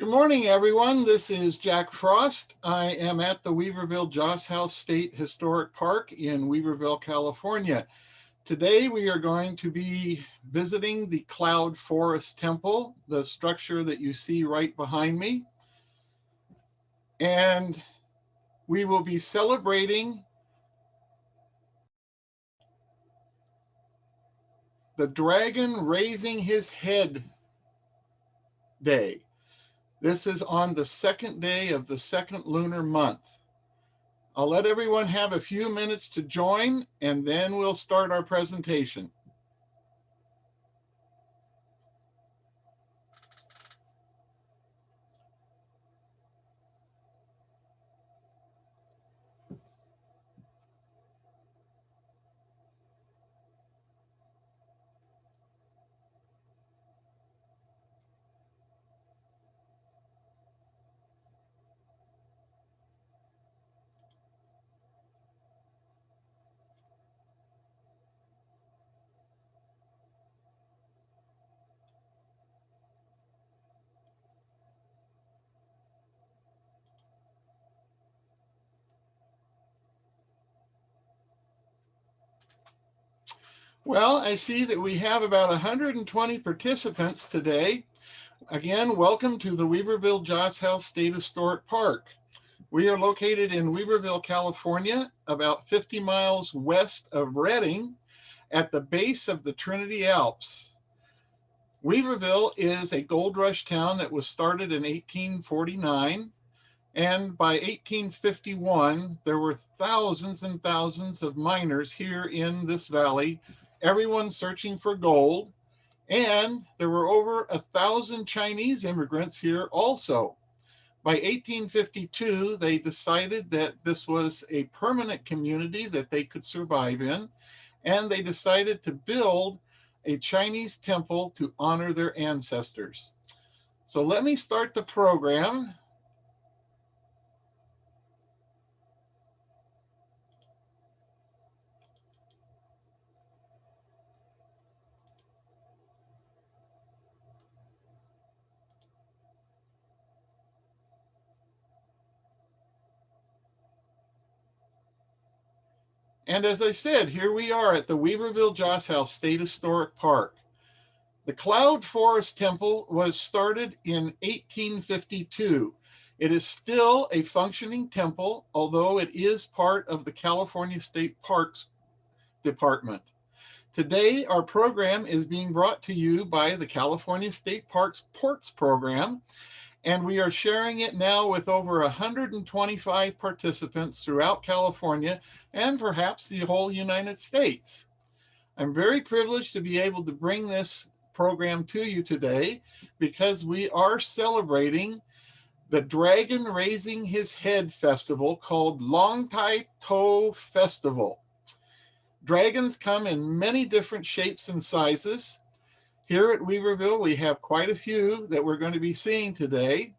Good morning, everyone. This is Jack Frost. I am at the Weaverville Joss House State Historic Park in Weaverville, California. Today, we are going to be visiting the Cloud Forest Temple, the structure that you see right behind me. And we will be celebrating the Dragon Raising His Head Day. This is on the second day of the second lunar month. I'll let everyone have a few minutes to join, and then we'll start our presentation. Well, I see that we have about 120 participants today. Again, welcome to the Weaverville Joss House State Historic Park. We are located in Weaverville, California, about 50 miles west of Redding, at the base of the Trinity Alps. Weaverville is a gold rush town that was started in 1849. And by 1851, there were thousands and thousands of miners here in this valley, everyone searching for gold. And there were over 1,000 Chinese immigrants here also. By 1852, they decided that this was a permanent community that they could survive in, and they decided to build a Chinese temple to honor their ancestors. So let me start the program. And as I said, here we are at the Weaverville Joss House State Historic Park. The Cloud Forest Temple was started in 1852. It is still a functioning temple, although it is part of the California State Parks Department. Today, our program is being brought to you by the California State Parks Ports Program, and we are sharing it now with over 125 participants throughout California and perhaps the whole United States. I'm very privileged to be able to bring this program to you today because we are celebrating the Dragon Raising His Head Festival called Untitled Festival. Dragons come in many different shapes and sizes. Here at Weaverville, we have quite a few that we're going to be seeing today.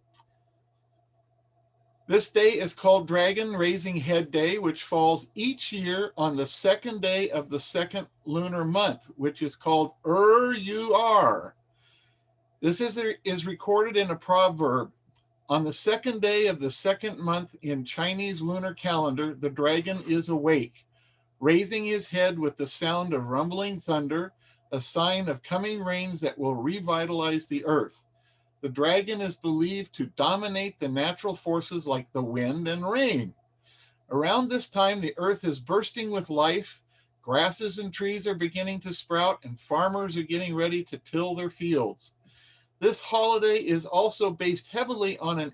This day is called Dragon Raising Head Day, which falls each year on the second day of the second lunar month, which is called Er-U-R. This is recorded in a proverb. On the second day of the second month in Chinese lunar calendar, the dragon is awake, raising his head with the sound of rumbling thunder, a sign of coming rains that will revitalize the earth. The dragon is believed to dominate the natural forces like the wind and rain. Around this time, the earth is bursting with life, grasses and trees are beginning to sprout, and farmers are getting ready to till their fields. This holiday is also based heavily on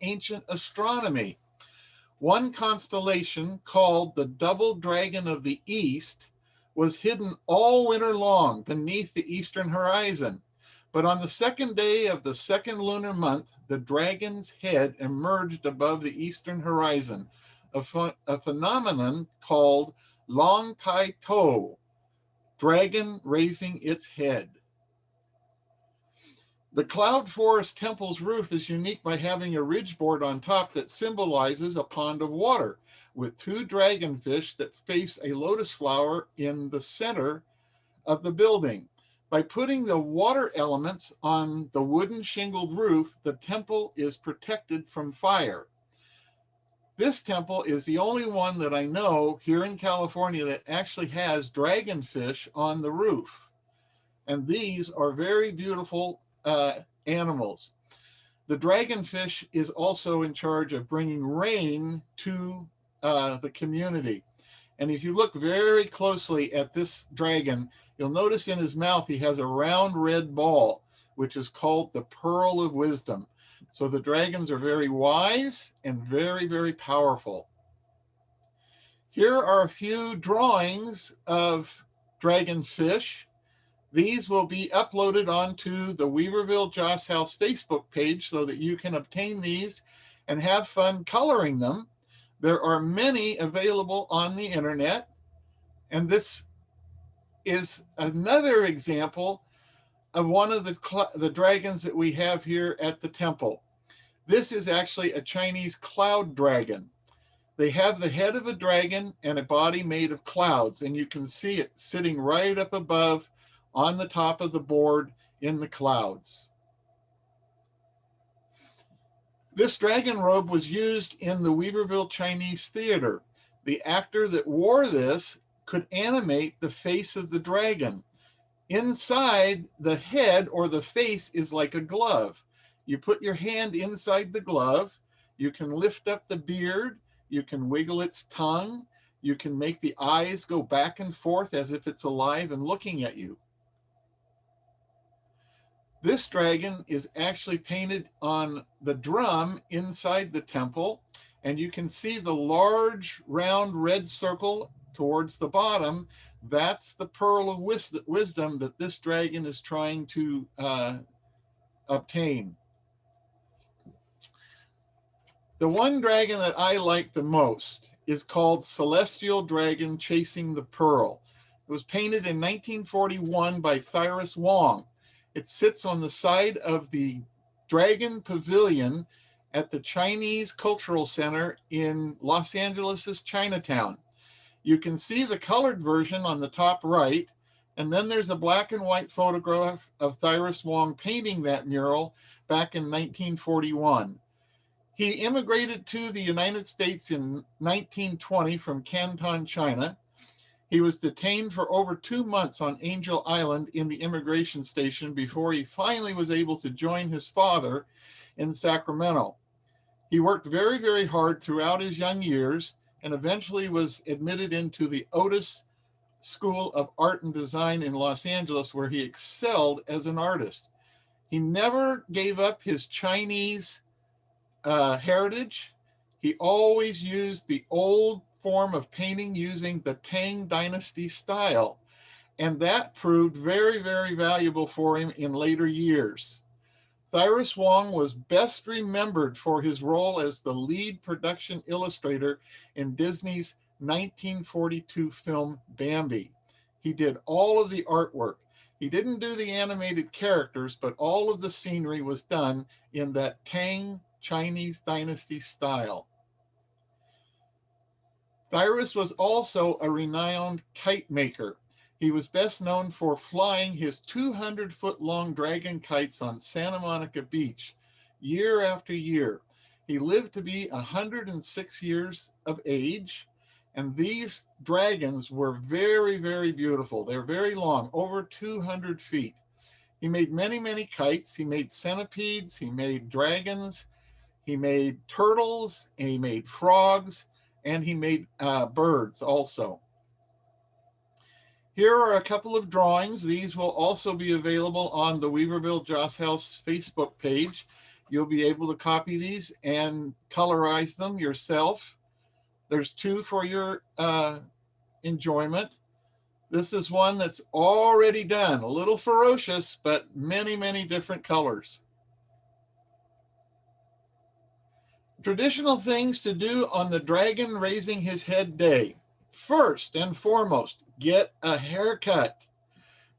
ancient astronomy. One constellation, called the Double Dragon of the East, was hidden all winter long beneath the eastern horizon. But on the second day of the second lunar month, the dragon's head emerged above the eastern horizon, a phenomenon called Long Tai To, dragon raising its head. The Cloud Forest Temple's roof is unique by having a ridge board on top that symbolizes a pond of water, with two dragonfish that face a lotus flower in the center of the building. By putting the water elements on the wooden shingled roof, the temple is protected from fire. This temple is the only one that I know here in California that actually has dragonfish on the roof. And these are very beautiful animals. The dragonfish is also in charge of bringing rain to the community. And if you look very closely at this dragon, you'll notice in his mouth he has a round red ball, which is called the pearl of wisdom. So the dragons are very wise and very, very powerful. Here are a few drawings of dragonfish. These will be uploaded onto the Weaverville Joss House Facebook page so that you can obtain these and have fun coloring them. There are many available on the internet, and this is another example of one of the dragons that we have here at the temple. This is actually a Chinese cloud dragon. They have the head of a dragon and a body made of clouds, and you can see it sitting right up above on the top of the board in the clouds. This dragon robe was used in the Weaverville Chinese Theater. The actor that wore this could animate the face of the dragon. Inside, the head or the face is like a glove. You put your hand inside the glove, you can lift up the beard, you can wiggle its tongue, you can make the eyes go back and forth as if it's alive and looking at you. This dragon is actually painted on the drum inside the temple, and you can see the large round red circle towards the bottom. That's the pearl of wisdom that this dragon is trying to obtain. The one dragon that I like the most is called Celestial Dragon Chasing the Pearl. It was painted in 1941 by Cyrus Wong. It sits on the side of the Dragon Pavilion at the Chinese Cultural Center in Los Angeles' Chinatown. You can see the colored version on the top right, and then there's a black and white photograph of Cyrus Wong painting that mural back in 1941. He immigrated to the United States in 1920 from Canton, China. He was detained for over 2 months on Angel Island in the immigration station before he finally was able to join his father in Sacramento. He worked very, very hard throughout his young years and eventually was admitted into the Otis School of Art and Design in Los Angeles, where he excelled as an artist. He never gave up his Chinese heritage. He always used the old form of painting using the Tang Dynasty style, and that proved very, very valuable for him in later years. Cyrus Wong was best remembered for his role as the lead production illustrator in Disney's 1942 film Bambi. He did all of the artwork. He didn't do the animated characters, but all of the scenery was done in that Tang Chinese Dynasty style. Cyrus was also a renowned kite maker. He was best known for flying his 200-foot-long dragon kites on Santa Monica Beach year after year. He lived to be 106 years of age, and these dragons were very, very beautiful. They're very long, over 200 feet. He made many, many kites. He made centipedes. He made dragons. He made turtles. And he made frogs. And he made birds also. Here are a couple of drawings. These will also be available on the Weaverville Joss House Facebook page. You'll be able to copy these and colorize them yourself. There's 2 for your enjoyment. This is one that's already done, a little ferocious, but many, many different colors. Traditional things to do on the dragon raising his head day. First and foremost, get a haircut.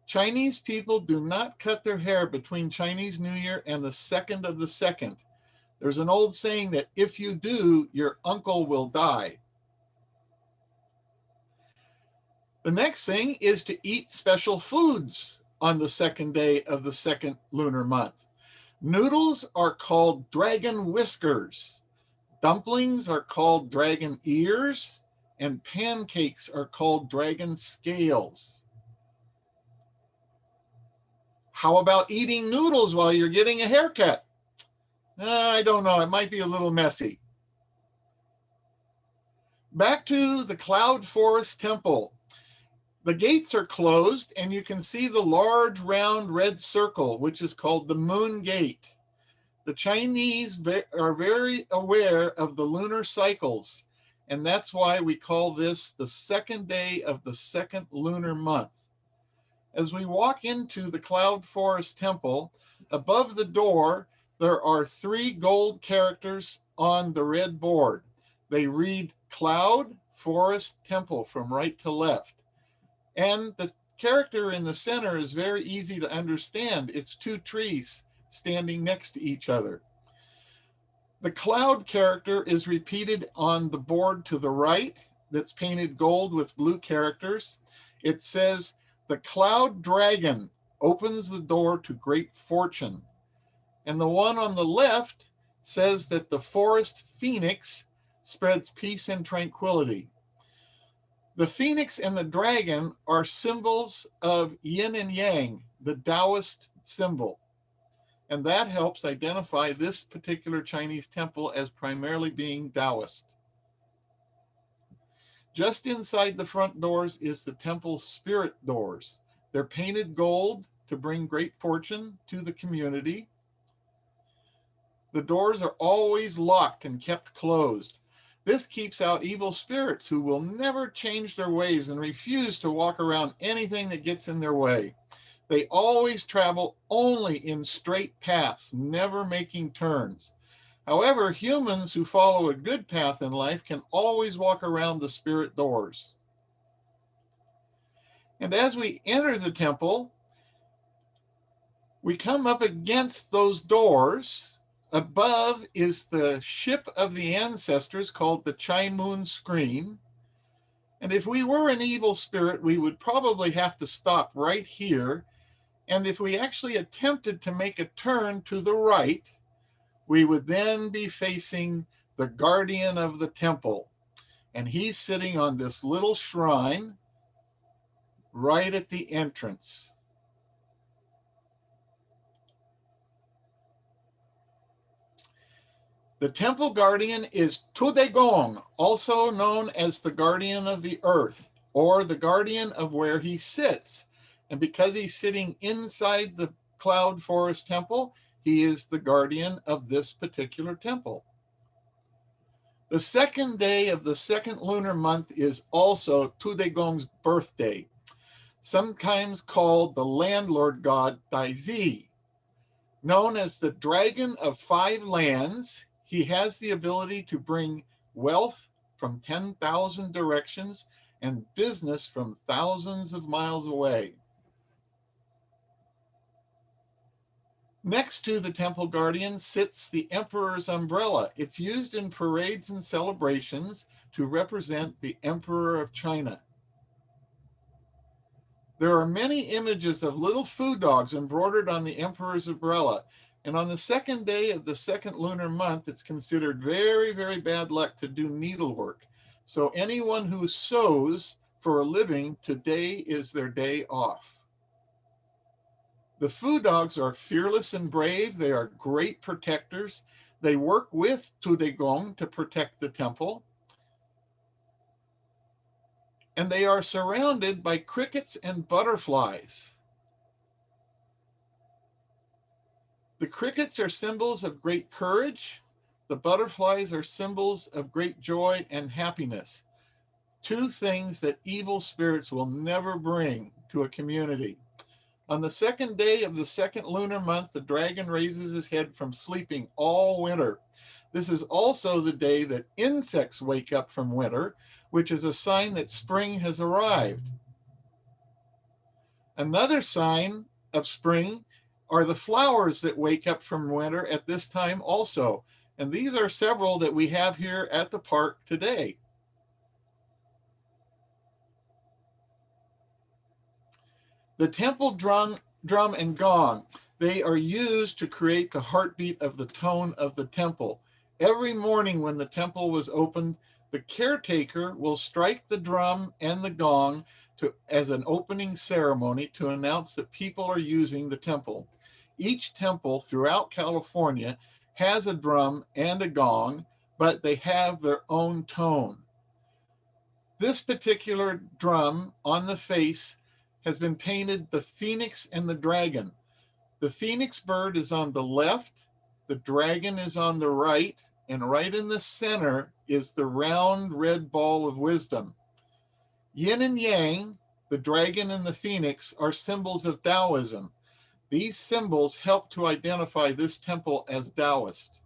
Chinese people do not cut their hair between Chinese New Year and the 2nd of the 2nd. There's an old saying that if you do, your uncle will die. The next thing is to eat special foods on the second day of the second lunar month. Noodles are called dragon whiskers. Dumplings are called dragon ears, and pancakes are called dragon scales. How about eating noodles while you're getting a haircut? I don't know, it might be a little messy. Back to the Cloud Forest Temple. The gates are closed and you can see the large round red circle, which is called the Moon Gate. The Chinese are very aware of the lunar cycles, and that's why we call this the second day of the second lunar month. As we walk into the Cloud Forest Temple, above the door, there are 3 gold characters on the red board. They read Cloud Forest Temple from right to left. And the character in the center is very easy to understand. It's 2 trees standing next to each other. The cloud character is repeated on the board to the right that's painted gold with blue characters. It says, the cloud dragon opens the door to great fortune. And the one on the left says that the forest phoenix spreads peace and tranquility. The phoenix and the dragon are symbols of yin and yang, the Taoist symbol. And that helps identify this particular Chinese temple as primarily being Taoist. Just inside the front doors is the temple's spirit doors. They're painted gold to bring great fortune to the community. The doors are always locked and kept closed. This keeps out evil spirits who will never change their ways and refuse to walk around anything that gets in their way. They always travel only in straight paths, never making turns. However, humans who follow a good path in life can always walk around the spirit doors. And as we enter the temple, we come up against those doors. Above is the ship of the ancestors called the Chai Moon Screen. And if we were an evil spirit, we would probably have to stop right here. And if we actually attempted to make a turn to the right, we would then be facing the guardian of the temple. And he's sitting on this little shrine right at the entrance. The temple guardian is Tudigong, also known as the guardian of the earth, or the guardian of where he sits. And because he's sitting inside the Cloud Forest Temple, he is the guardian of this particular temple. The second day of the second lunar month is also Tudigong's birthday, sometimes called the landlord god Daizi. Known as the dragon of 5 lands, he has the ability to bring wealth from 10,000 directions and business from thousands of miles away. Next to the temple guardian sits the emperor's umbrella. It's used in parades and celebrations to represent the emperor of China. There are many images of little food dogs embroidered on the emperor's umbrella. And on the second day of the second lunar month, it's considered very, very bad luck to do needlework. So anyone who sews for a living, today is their day off. The food dogs are fearless and brave. They are great protectors. They work with Tudigong to protect the temple. And they are surrounded by crickets and butterflies. The crickets are symbols of great courage. The butterflies are symbols of great joy and happiness. 2 things that evil spirits will never bring to a community. On the second day of the second lunar month, the dragon raises his head from sleeping all winter. This is also the day that insects wake up from winter, which is a sign that spring has arrived. Another sign of spring are the flowers that wake up from winter at this time also. And these are several that we have here at the park today. The temple drum drum, and gong. They are used to create the heartbeat of the tone of the temple. Every morning when the temple was opened, the caretaker will strike the drum and the gong as an opening ceremony to announce that people are using the temple. Each temple throughout California has a drum and a gong, but they have their own tone. This particular drum on the face has been painted the phoenix and the dragon. The phoenix bird is on the left, the dragon is on the right, and right in the center is the round red ball of wisdom. Yin and yang, the dragon and the phoenix, are symbols of Taoism. These symbols help to identify this temple as Taoist.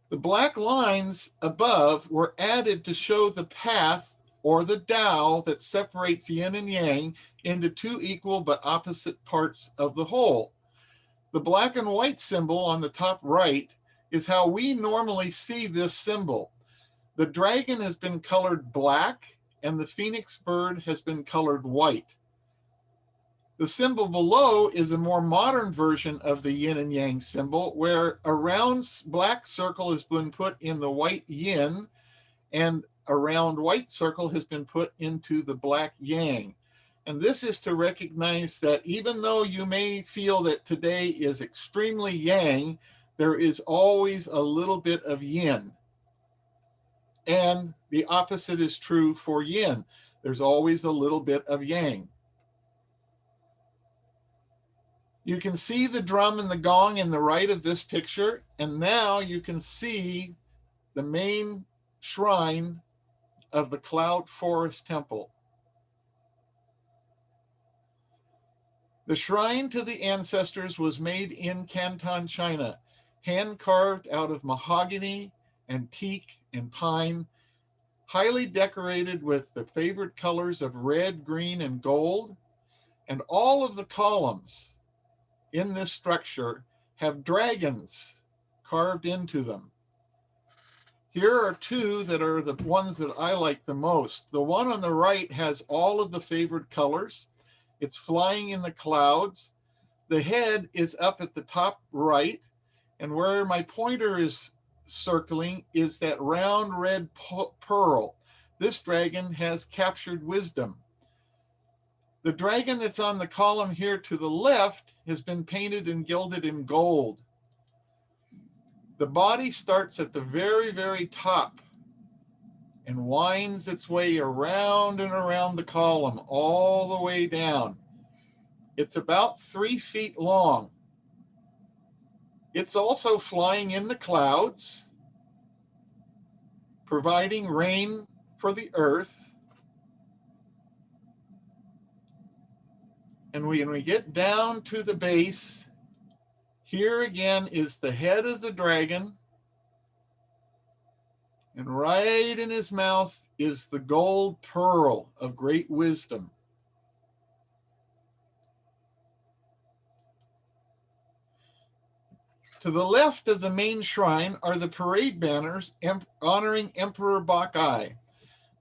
The black lines above were added to show the path or the Tao that separates yin and yang into two equal but opposite parts of the whole. The black and white symbol on the top right is how we normally see this symbol. The dragon has been colored black and the phoenix bird has been colored white. The symbol below is a more modern version of the yin and yang symbol, where a round black circle has been put in the white yin and a round white circle has been put into the black yang. And this is to recognize that even though you may feel that today is extremely yang, there is always a little bit of yin. And the opposite is true for yin. There's always a little bit of yang. You can see the drum and the gong in the right of this picture, and now you can see the main shrine of the Cloud Forest Temple. The shrine to the ancestors was made in Canton, China, hand carved out of mahogany and teak and pine, highly decorated with the favorite colors of red, green, and gold, and all of the columns in this structure have dragons carved into them. Here are two that are the ones that I like the most. The one on the right has all of the favorite colors. It's flying in the clouds. The head is up at the top right, and where my pointer is circling is that round red pearl. This dragon has captured wisdom. The dragon that's on the column here to the left has been painted and gilded in gold. The body starts at the very, very top and winds its way around and around the column all the way down. It's about 3 feet long. It's also flying in the clouds, providing rain for the earth. And when we get down to the base, here again is the head of the dragon, and right in his mouth is the gold pearl of great wisdom. To the left of the main shrine are the parade banners honoring Emperor Bakai.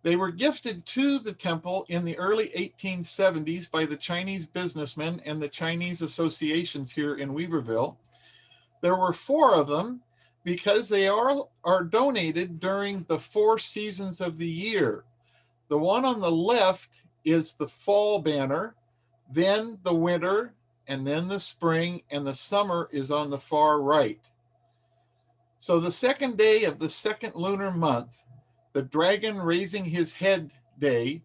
They were gifted to the temple in the early 1870s by the Chinese businessmen and the Chinese associations here in Weaverville. There were 4 of them because they are donated during the 4 seasons of the year. The one on the left is the fall banner, then the winter, and then the spring, and the summer is on the far right. So the second day of the second lunar month, the dragon raising his head day,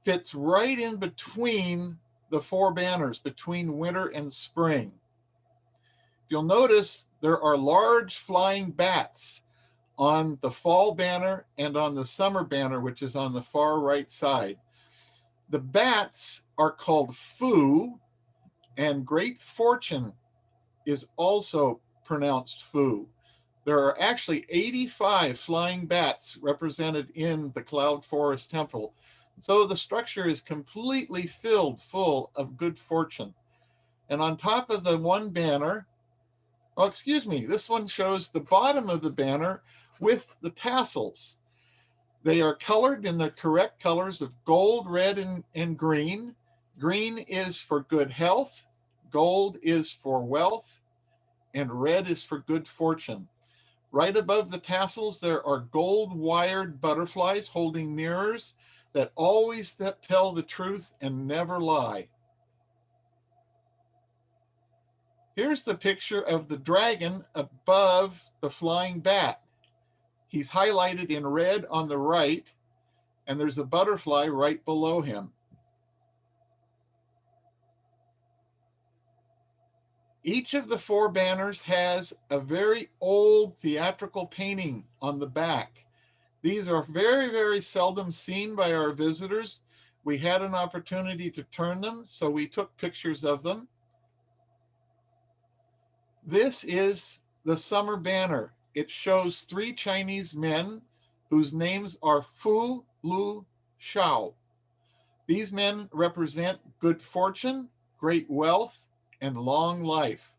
fits right in between the 4 banners, between winter and spring. You'll notice there are large flying bats on the fall banner and on the summer banner, which is on the far right side. The bats are called Fu, and great fortune is also pronounced Fu. There are actually 85 flying bats represented in the Cloud Forest Temple. So the structure is completely filled full of good fortune. And on top of the one banner, oh, excuse me, this one shows the bottom of the banner with the tassels. They are colored in the correct colors of gold, red, and green. Green is for good health, gold is for wealth, and red is for good fortune. Right above the tassels, there are gold wired butterflies holding mirrors that always tell the truth and never lie. Here's the picture of the dragon above the flying bat. He's highlighted in red on the right, and there's a butterfly right below him. Each of the four banners has a very old theatrical painting on the back. These are very, very seldom seen by our visitors. We had an opportunity to turn them, so we took pictures of them. This is the summer banner. It shows three Chinese men whose names are Fu, Lu, Shao. These men represent good fortune, great wealth, and long life,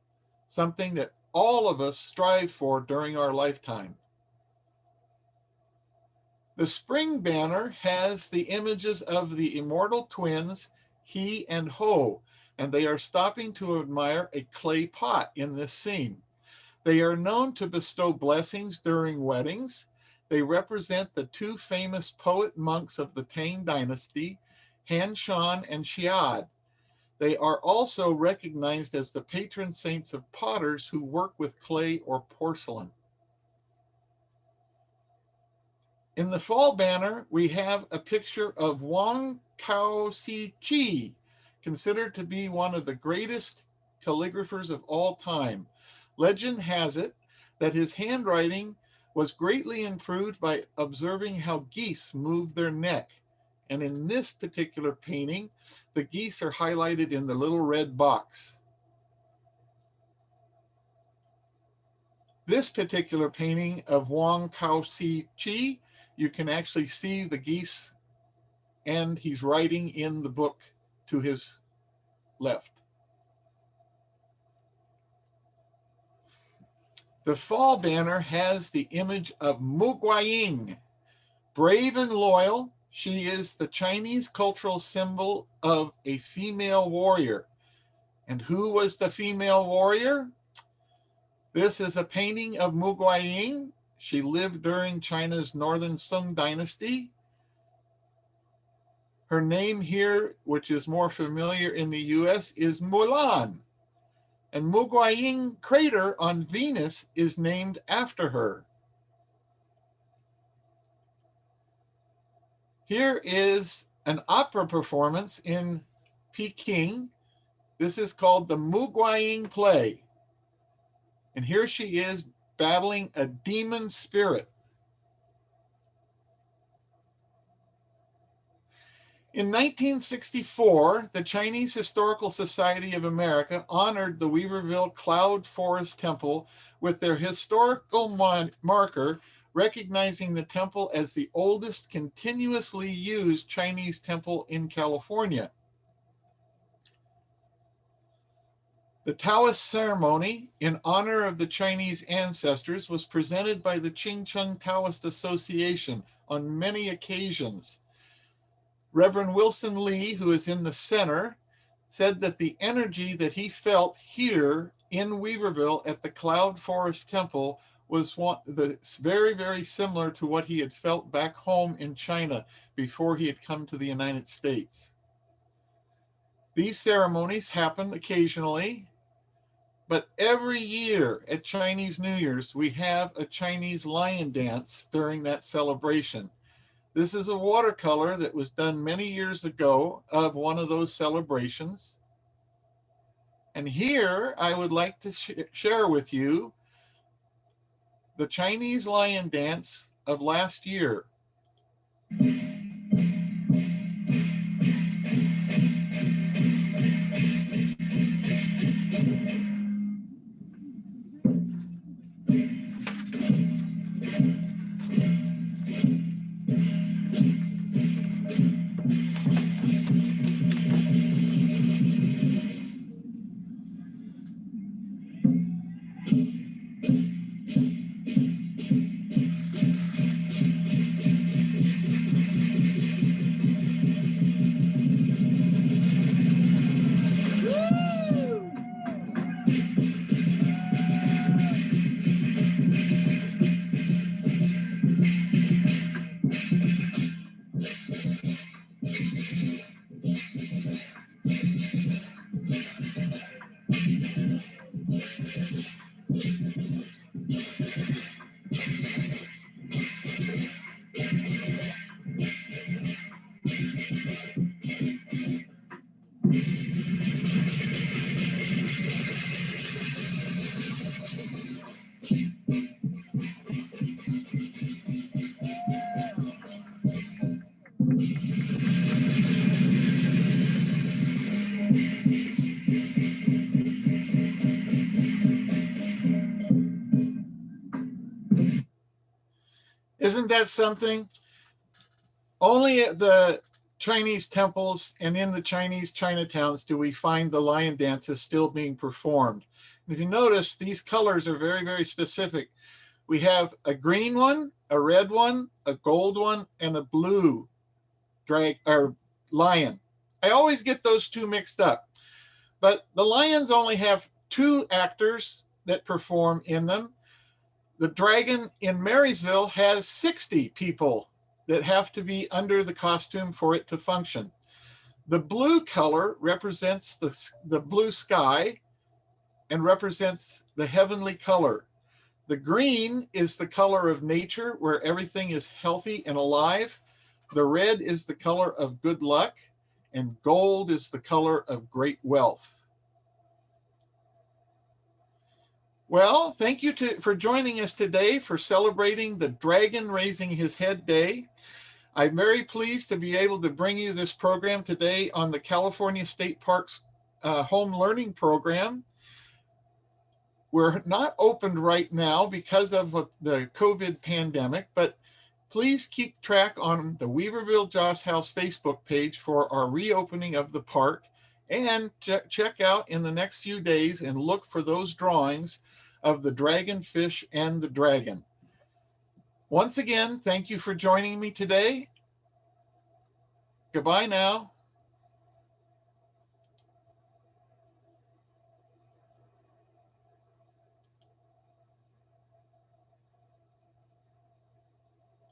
something that all of us strive for during our lifetime. The spring banner has the images of the immortal twins, He and Ho, and they are stopping to admire a clay pot in this scene. They are known to bestow blessings during weddings. They represent the two famous poet monks of the Tang dynasty, Han Shan and Xiad. They are also recognized as the patron saints of potters who work with clay or porcelain. In the fall banner, we have a picture of Wang Kao-si-chi, considered to be one of the greatest calligraphers of all time. Legend has it that his handwriting was greatly improved by observing how geese move their neck. And in this particular painting, the geese are highlighted in the little red box. This particular painting of Wang Kao-si-chi, you can actually see the geese, and he's writing in the book to his left. The fall banner has the image of Mu Guaying. Brave and loyal, she is the Chinese cultural symbol of a female warrior. And who was the female warrior? This is a painting of Mu Guaying. She lived during China's Northern Sung dynasty. Her name here, which is more familiar in the US, is Mulan. And Mu Guaying crater on Venus is named after her. Here is an opera performance in Peking. This is called the Mu Guaying play. And here she is battling a demon spirit. In 1964, the Chinese Historical Society of America honored the Weaverville Cloud Forest Temple with their historical marker, recognizing the temple as the oldest continuously used Chinese temple in California. The Taoist ceremony in honor of the Chinese ancestors was presented by the Ching-Chung Taoist Association on many occasions. Reverend Wilson Lee, who is in the center, said that the energy that he felt here in Weaverville at the Cloud Forest Temple was very, very similar to what he had felt back home in China before he had come to the United States. These ceremonies happen occasionally, but every year at Chinese New Year's, we have a Chinese lion dance during that celebration. This is a watercolor that was done many years ago of one of those celebrations. And here I would like to share with you the Chinese lion dance of last year. Isn't that something? Only at the Chinese temples and in the Chinese Chinatowns do we find the lion dances still being performed. If you notice, these colors are very, very specific. We have a green one, a red one, a gold one, and a blue lion. I always get those two mixed up. But the lions only have 2 actors that perform in them. The dragon in Marysville has 60 people that have to be under the costume for it to function. The blue color represents the blue sky and represents the heavenly color. The green is the color of nature, where everything is healthy and alive. The red is the color of good luck, and gold is the color of great wealth. Well, thank you for joining us today for celebrating the Dragon Raising His Head Day. I'm very pleased to be able to bring you this program today on the California State Parks Home Learning Program. We're not opened right now because of the COVID pandemic, but please keep track on the Weaverville Joss House Facebook page for our reopening of the park, and check out in the next few days and look for those drawings of the dragonfish and the dragon. Once again, thank you for joining me today. Goodbye now.